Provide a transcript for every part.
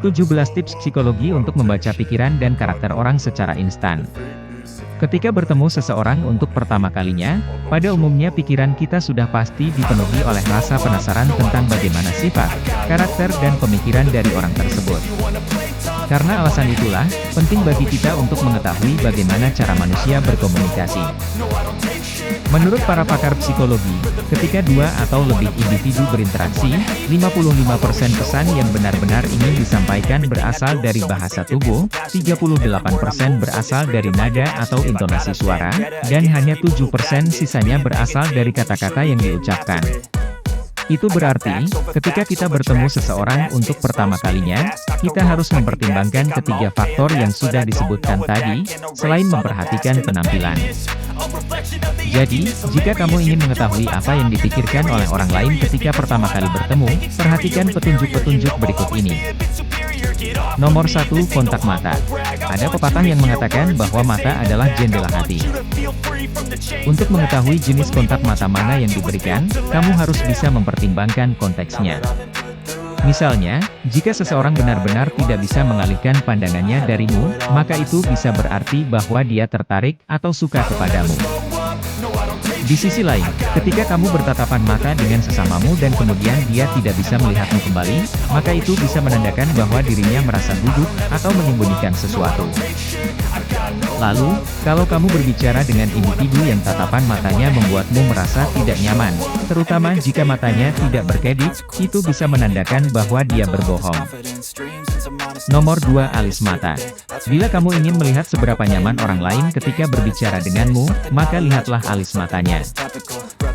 17 tips psikologi untuk membaca pikiran dan karakter orang secara instan. Ketika bertemu seseorang untuk pertama kalinya, pada umumnya pikiran kita sudah pasti dipenuhi oleh rasa penasaran tentang bagaimana sifat, karakter dan pemikiran dari orang tersebut. Karena alasan itulah, penting bagi kita untuk mengetahui bagaimana cara manusia berkomunikasi. Menurut para pakar psikologi, ketika dua atau lebih individu berinteraksi, 55% pesan yang benar-benar ingin disampaikan berasal dari bahasa tubuh, 38% berasal dari nada atau intonasi suara, dan hanya 7% sisanya berasal dari kata-kata yang diucapkan. Itu berarti, ketika kita bertemu seseorang untuk pertama kalinya, kita harus mempertimbangkan ketiga faktor yang sudah disebutkan tadi, selain memperhatikan penampilan. Jadi, jika kamu ingin mengetahui apa yang dipikirkan oleh orang lain ketika pertama kali bertemu, perhatikan petunjuk-petunjuk berikut ini. Nomor 1. Kontak mata. Ada pepatah yang mengatakan bahwa mata adalah jendela hati. Untuk mengetahui jenis kontak mata mana yang diberikan, kamu harus bisa mempertimbangkan konteksnya. Misalnya, jika seseorang benar-benar tidak bisa mengalihkan pandangannya darimu, maka itu bisa berarti bahwa dia tertarik atau suka kepadamu. Di sisi lain, ketika kamu bertatapan mata dengan sesamamu dan kemudian dia tidak bisa melihatmu kembali, maka itu bisa menandakan bahwa dirinya merasa gugup atau menyembunyikan sesuatu. Lalu, kalau kamu berbicara dengan individu yang tatapan matanya membuatmu merasa tidak nyaman, terutama jika matanya tidak berkedip, itu bisa menandakan bahwa dia berbohong. Nomor 2. Alis mata. Bila kamu ingin melihat seberapa nyaman orang lain ketika berbicara denganmu, maka lihatlah alis matanya.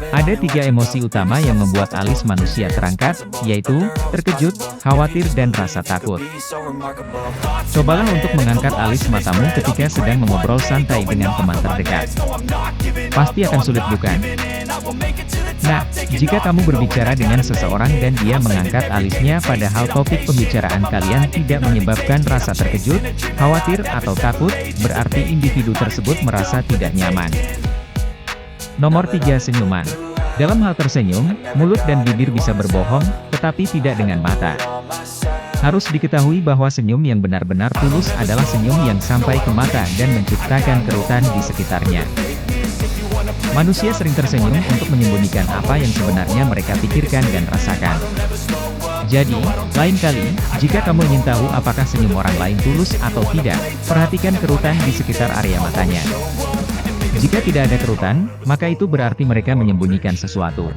Ada 3 emosi utama yang membuat alis manusia terangkat, yaitu terkejut, khawatir dan rasa takut. Cobalah untuk mengangkat alis matamu ketika sedang mengobrol santai dengan teman terdekat. Pasti akan sulit, bukan? Nah, jika kamu berbicara dengan seseorang dan dia mengangkat alisnya padahal topik pembicaraan kalian tidak menyebabkan rasa terkejut, khawatir atau takut, berarti individu tersebut merasa tidak nyaman. Nomor 3. Senyuman. Dalam hal tersenyum, mulut dan bibir bisa berbohong, tetapi tidak dengan mata. Harus diketahui bahwa senyum yang benar-benar tulus adalah senyum yang sampai ke mata dan menciptakan kerutan di sekitarnya. Manusia sering tersenyum untuk menyembunyikan apa yang sebenarnya mereka pikirkan dan rasakan. Jadi, lain kali, jika kamu ingin tahu apakah senyum orang lain tulus atau tidak, perhatikan kerutan di sekitar area matanya. Jika tidak ada kerutan, maka itu berarti mereka menyembunyikan sesuatu.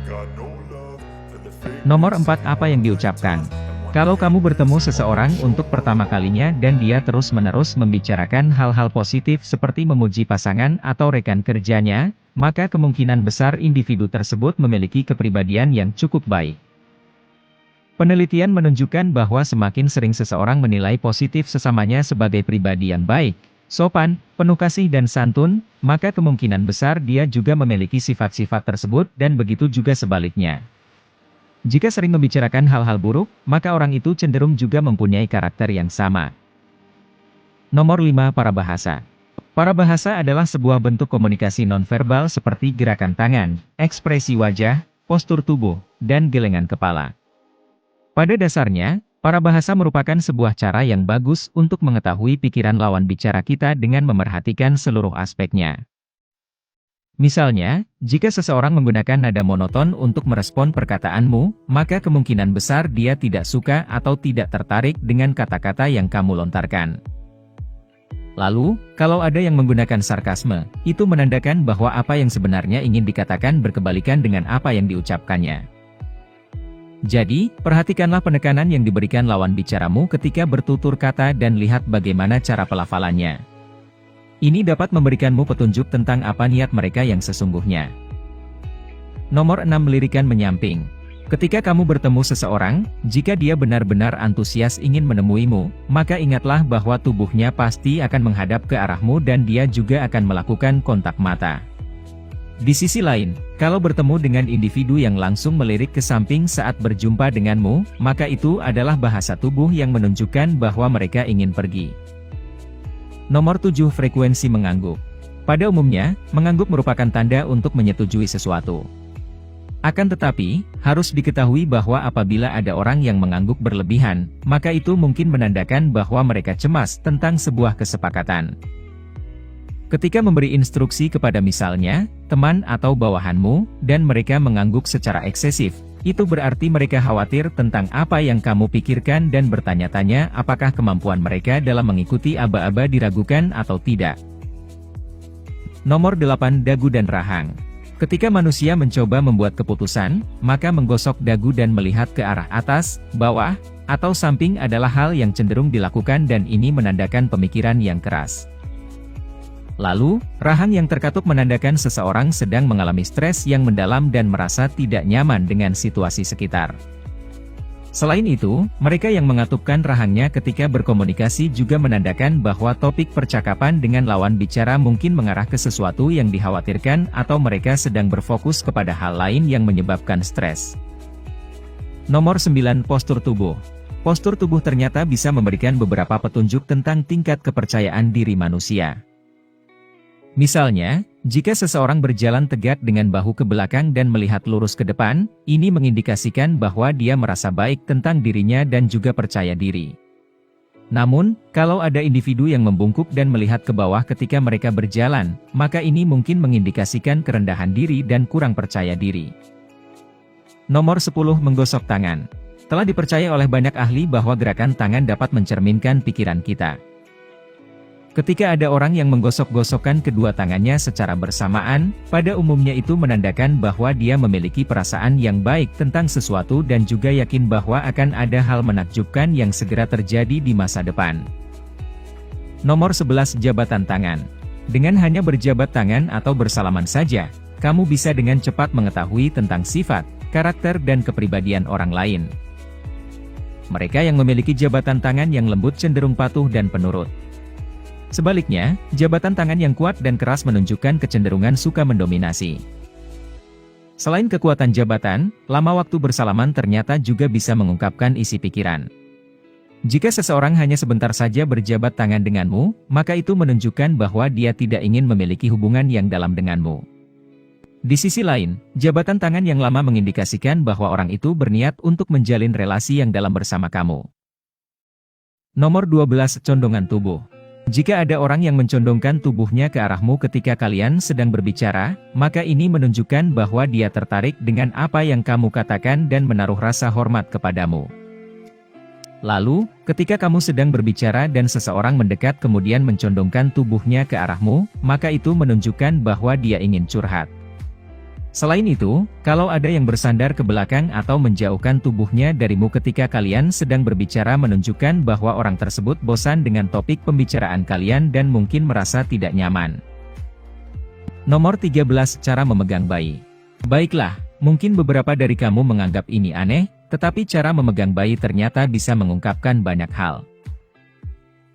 Nomor 4. Apa yang diucapkan. Kalau kamu bertemu seseorang untuk pertama kalinya dan dia terus-menerus membicarakan hal-hal positif seperti memuji pasangan atau rekan kerjanya, maka kemungkinan besar individu tersebut memiliki kepribadian yang cukup baik. Penelitian menunjukkan bahwa semakin sering seseorang menilai positif sesamanya sebagai pribadi yang baik, sopan, penuh kasih dan santun, maka kemungkinan besar dia juga memiliki sifat-sifat tersebut dan begitu juga sebaliknya. Jika sering membicarakan hal-hal buruk, maka orang itu cenderung juga mempunyai karakter yang sama. Nomor 5. Parabahasa. Parabahasa adalah sebuah bentuk komunikasi nonverbal seperti gerakan tangan, ekspresi wajah, postur tubuh, dan gelengan kepala. Pada dasarnya, parabahasa merupakan sebuah cara yang bagus untuk mengetahui pikiran lawan bicara kita dengan memerhatikan seluruh aspeknya. Misalnya, jika seseorang menggunakan nada monoton untuk merespon perkataanmu, maka kemungkinan besar dia tidak suka atau tidak tertarik dengan kata-kata yang kamu lontarkan. Lalu, kalau ada yang menggunakan sarkasme, itu menandakan bahwa apa yang sebenarnya ingin dikatakan berkebalikan dengan apa yang diucapkannya. Jadi, perhatikanlah penekanan yang diberikan lawan bicaramu ketika bertutur kata dan lihat bagaimana cara pelafalannya. Ini dapat memberikanmu petunjuk tentang apa niat mereka yang sesungguhnya. Nomor 6. Lirikan menyamping. Ketika kamu bertemu seseorang, jika dia benar-benar antusias ingin menemuimu, maka ingatlah bahwa tubuhnya pasti akan menghadap ke arahmu dan dia juga akan melakukan kontak mata. Di sisi lain, kalau bertemu dengan individu yang langsung melirik ke samping saat berjumpa denganmu, maka itu adalah bahasa tubuh yang menunjukkan bahwa mereka ingin pergi. Nomor 7. Frekuensi mengangguk. Pada umumnya, mengangguk merupakan tanda untuk menyetujui sesuatu. Akan tetapi, harus diketahui bahwa apabila ada orang yang mengangguk berlebihan, maka itu mungkin menandakan bahwa mereka cemas tentang sebuah kesepakatan. Ketika memberi instruksi kepada misalnya, teman atau bawahanmu, dan mereka mengangguk secara eksesif, itu berarti mereka khawatir tentang apa yang kamu pikirkan dan bertanya-tanya apakah kemampuan mereka dalam mengikuti aba-aba diragukan atau tidak. Nomor 8. Dagu dan rahang. Ketika manusia mencoba membuat keputusan, maka menggosok dagu dan melihat ke arah atas, bawah, atau samping adalah hal yang cenderung dilakukan dan ini menandakan pemikiran yang keras. Lalu, rahang yang terkatup menandakan seseorang sedang mengalami stres yang mendalam dan merasa tidak nyaman dengan situasi sekitar. Selain itu, mereka yang mengatupkan rahangnya ketika berkomunikasi juga menandakan bahwa topik percakapan dengan lawan bicara mungkin mengarah ke sesuatu yang dikhawatirkan atau mereka sedang berfokus kepada hal lain yang menyebabkan stres. Nomor 9. Postur tubuh. Postur tubuh ternyata bisa memberikan beberapa petunjuk tentang tingkat kepercayaan diri manusia. Misalnya, jika seseorang berjalan tegak dengan bahu ke belakang dan melihat lurus ke depan, ini mengindikasikan bahwa dia merasa baik tentang dirinya dan juga percaya diri. Namun, kalau ada individu yang membungkuk dan melihat ke bawah ketika mereka berjalan, maka ini mungkin mengindikasikan kerendahan diri dan kurang percaya diri. Nomor 10. Menggosok tangan. Telah dipercaya oleh banyak ahli bahwa gerakan tangan dapat mencerminkan pikiran kita. Ketika ada orang yang menggosok-gosokkan kedua tangannya secara bersamaan, pada umumnya itu menandakan bahwa dia memiliki perasaan yang baik tentang sesuatu dan juga yakin bahwa akan ada hal menakjubkan yang segera terjadi di masa depan. Nomor 11. Jabatan tangan. Dengan hanya berjabat tangan atau bersalaman saja, kamu bisa dengan cepat mengetahui tentang sifat, karakter dan kepribadian orang lain. Mereka yang memiliki jabatan tangan yang lembut cenderung patuh dan penurut. Sebaliknya, jabatan tangan yang kuat dan keras menunjukkan kecenderungan suka mendominasi. Selain kekuatan jabatan, lama waktu bersalaman ternyata juga bisa mengungkapkan isi pikiran. Jika seseorang hanya sebentar saja berjabat tangan denganmu, maka itu menunjukkan bahwa dia tidak ingin memiliki hubungan yang dalam denganmu. Di sisi lain, jabatan tangan yang lama mengindikasikan bahwa orang itu berniat untuk menjalin relasi yang dalam bersama kamu. Nomor 12. Condongan tubuh. Jika ada orang yang mencondongkan tubuhnya ke arahmu ketika kalian sedang berbicara, maka ini menunjukkan bahwa dia tertarik dengan apa yang kamu katakan dan menaruh rasa hormat kepadamu. Lalu, ketika kamu sedang berbicara dan seseorang mendekat kemudian mencondongkan tubuhnya ke arahmu, maka itu menunjukkan bahwa dia ingin curhat. Selain itu, kalau ada yang bersandar ke belakang atau menjauhkan tubuhnya darimu ketika kalian sedang berbicara menunjukkan bahwa orang tersebut bosan dengan topik pembicaraan kalian dan mungkin merasa tidak nyaman. Nomor 13. Cara memegang bayi. Baiklah, mungkin beberapa dari kamu menganggap ini aneh, tetapi cara memegang bayi ternyata bisa mengungkapkan banyak hal.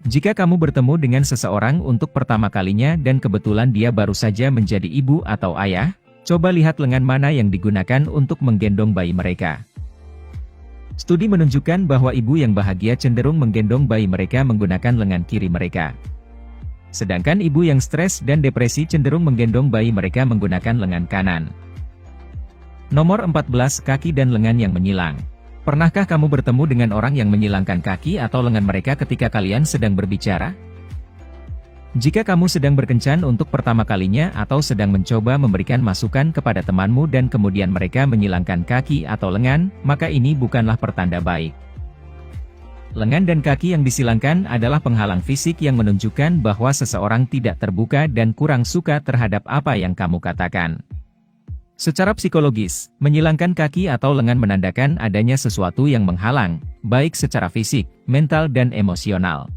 Jika kamu bertemu dengan seseorang untuk pertama kalinya dan kebetulan dia baru saja menjadi ibu atau ayah, coba lihat lengan mana yang digunakan untuk menggendong bayi mereka. Studi menunjukkan bahwa ibu yang bahagia cenderung menggendong bayi mereka menggunakan lengan kiri mereka. Sedangkan ibu yang stres dan depresi cenderung menggendong bayi mereka menggunakan lengan kanan. Nomor 14. Kaki dan lengan yang menyilang. Pernahkah kamu bertemu dengan orang yang menyilangkan kaki atau lengan mereka ketika kalian sedang berbicara? Jika kamu sedang berkencan untuk pertama kalinya atau sedang mencoba memberikan masukan kepada temanmu dan kemudian mereka menyilangkan kaki atau lengan, maka ini bukanlah pertanda baik. Lengan dan kaki yang disilangkan adalah penghalang fisik yang menunjukkan bahwa seseorang tidak terbuka dan kurang suka terhadap apa yang kamu katakan. Secara psikologis, menyilangkan kaki atau lengan menandakan adanya sesuatu yang menghalang, baik secara fisik, mental dan emosional.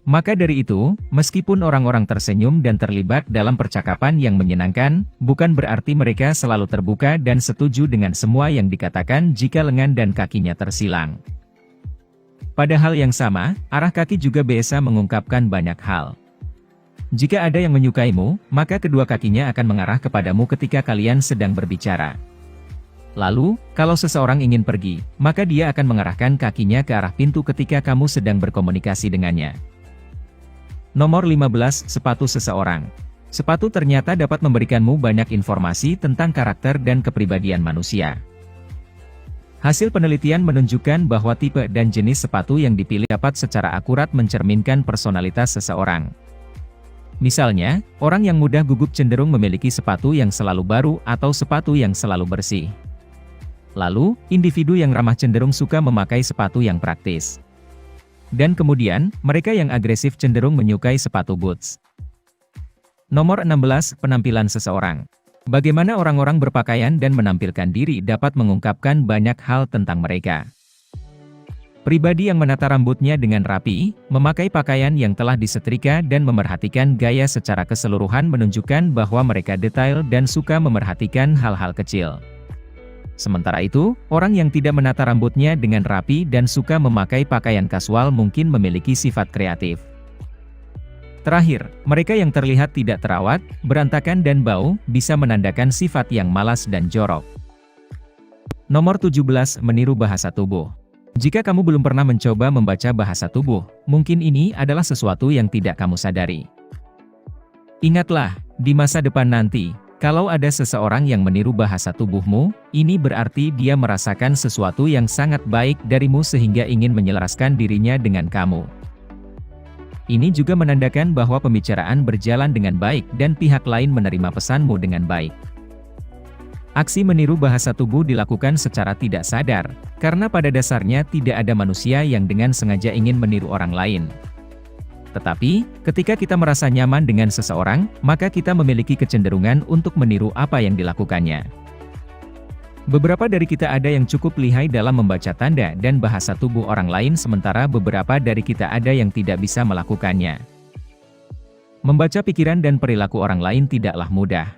Maka dari itu, meskipun orang-orang tersenyum dan terlibat dalam percakapan yang menyenangkan, bukan berarti mereka selalu terbuka dan setuju dengan semua yang dikatakan jika lengan dan kakinya tersilang. Pada hal yang sama, arah kaki juga biasa mengungkapkan banyak hal. Jika ada yang menyukaimu, maka kedua kakinya akan mengarah kepadamu ketika kalian sedang berbicara. Lalu, kalau seseorang ingin pergi, maka dia akan mengarahkan kakinya ke arah pintu ketika kamu sedang berkomunikasi dengannya. Nomor 15. Sepatu seseorang. Sepatu ternyata dapat memberikanmu banyak informasi tentang karakter dan kepribadian manusia. Hasil penelitian menunjukkan bahwa tipe dan jenis sepatu yang dipilih dapat secara akurat mencerminkan personalitas seseorang. Misalnya, orang yang mudah gugup cenderung memiliki sepatu yang selalu baru atau sepatu yang selalu bersih. Lalu, individu yang ramah cenderung suka memakai sepatu yang praktis. Dan kemudian, mereka yang agresif cenderung menyukai sepatu boots. Nomor 16, penampilan seseorang. Bagaimana orang-orang berpakaian dan menampilkan diri dapat mengungkapkan banyak hal tentang mereka. Pribadi yang menata rambutnya dengan rapi, memakai pakaian yang telah disetrika dan memerhatikan gaya secara keseluruhan menunjukkan bahwa mereka detail dan suka memerhatikan hal-hal kecil. Sementara itu, orang yang tidak menata rambutnya dengan rapi dan suka memakai pakaian kasual mungkin memiliki sifat kreatif. Terakhir, mereka yang terlihat tidak terawat, berantakan dan bau, bisa menandakan sifat yang malas dan jorok. Nomor 17, meniru bahasa tubuh. Jika kamu belum pernah mencoba membaca bahasa tubuh, mungkin ini adalah sesuatu yang tidak kamu sadari. Ingatlah, di masa depan nanti, kalau ada seseorang yang meniru bahasa tubuhmu, ini berarti dia merasakan sesuatu yang sangat baik darimu sehingga ingin menyelaraskan dirinya dengan kamu. Ini juga menandakan bahwa pembicaraan berjalan dengan baik dan pihak lain menerima pesanmu dengan baik. Aksi meniru bahasa tubuh dilakukan secara tidak sadar, karena pada dasarnya tidak ada manusia yang dengan sengaja ingin meniru orang lain. Tetapi, ketika kita merasa nyaman dengan seseorang, maka kita memiliki kecenderungan untuk meniru apa yang dilakukannya. Beberapa dari kita ada yang cukup lihai dalam membaca tanda dan bahasa tubuh orang lain sementara beberapa dari kita ada yang tidak bisa melakukannya. Membaca pikiran dan perilaku orang lain tidaklah mudah.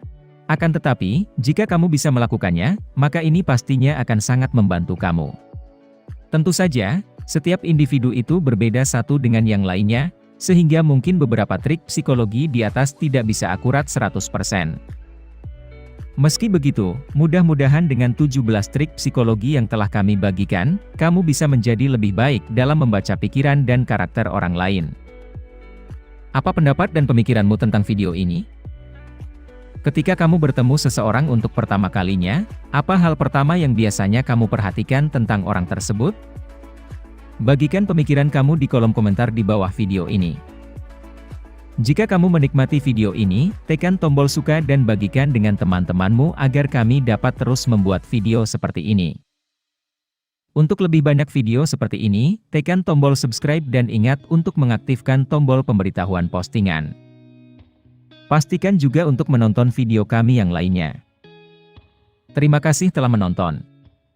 Akan tetapi, jika kamu bisa melakukannya, maka ini pastinya akan sangat membantu kamu. Tentu saja, setiap individu itu berbeda satu dengan yang lainnya, sehingga mungkin beberapa trik psikologi di atas tidak bisa akurat 100%. Meski begitu, mudah-mudahan dengan 17 trik psikologi yang telah kami bagikan, kamu bisa menjadi lebih baik dalam membaca pikiran dan karakter orang lain. Apa pendapat dan pemikiranmu tentang video ini? Ketika kamu bertemu seseorang untuk pertama kalinya, apa hal pertama yang biasanya kamu perhatikan tentang orang tersebut? Bagikan pemikiran kamu di kolom komentar di bawah video ini. Jika kamu menikmati video ini, tekan tombol suka dan bagikan dengan teman-temanmu agar kami dapat terus membuat video seperti ini. Untuk lebih banyak video seperti ini, tekan tombol subscribe dan ingat untuk mengaktifkan tombol pemberitahuan postingan. Pastikan juga untuk menonton video kami yang lainnya. Terima kasih telah menonton.